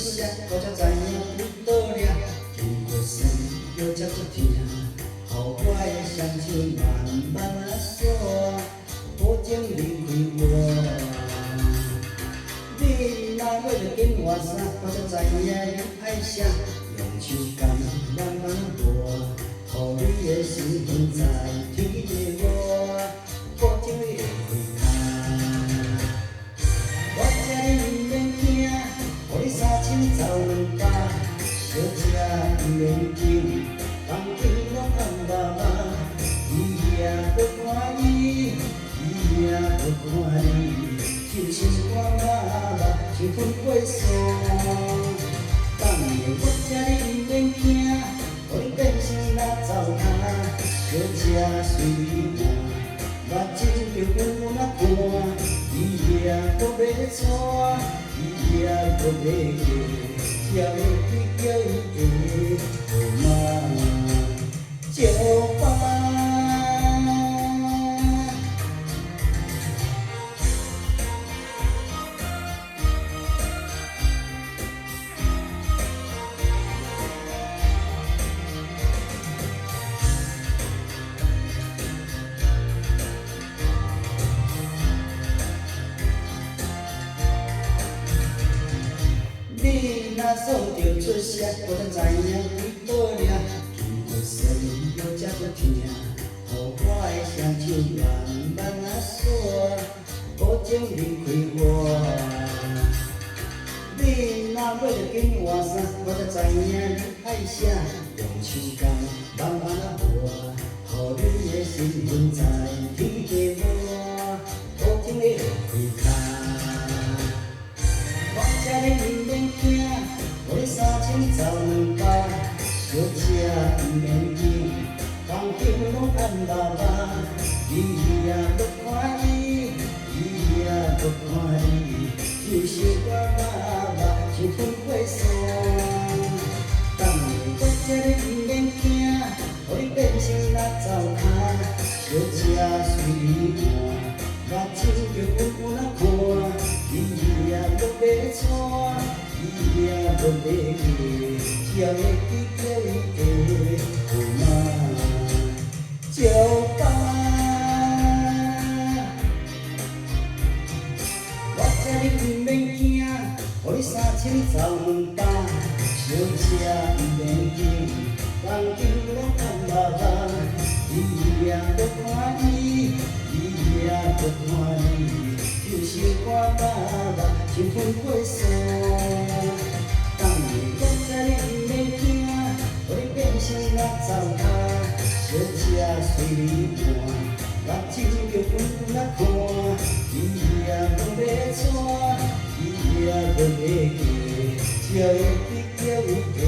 声，我才知影有道理。经过山又才出天，予我的双手慢慢啊锁，保证离开我。你若要着紧换衫，我才知影你爱啥，用手感慢慢握，予你的身份在天地我，保证你会开脚。我这哩毋免惊，予你3000走200，小姐毋免紧，房间拢暗巴巴，伊也要看伊，伊也要看你，就像我妈妈像分过线。当年我这哩毋免惊，予你变成垃糟摊，小姐随你换，目睭着有那看。伊也搁要娶，伊也搁要嫁，也要去叫伊的后妈招牌。你若锁着出声，我才知影几道理。经过山又才搁疼，予我的双手慢慢啊锁，保证离开我。你若要着紧换衫，我才知影你爱啥，用手感慢慢啊握，予你的身份在天地我，保证你会开脚。我这哩毋免惊，予你3000走200，小姐毋免紧，房间拢暗巴巴，伊也要看伊，伊也要看你，就像我妈妈像分过线。当年我这哩毋免惊，予你变成垃糟摊，小姐随你换，目睭着有那看。伊也搁要娶，伊也搁要嫁，也要去叫伊的后妈招牌。我这哩毋免惊，予你3000走200，小姐毋免紧，房间拢暗巴巴，伊也搁看伊，伊也搁看你。就像我爸爸像分过线，当年我这哩毋免惊，予你变成垃糟摊，小姐随你换，目睭着有那看，伊也搁要娶，伊也搁要嫁，才会去叫伊的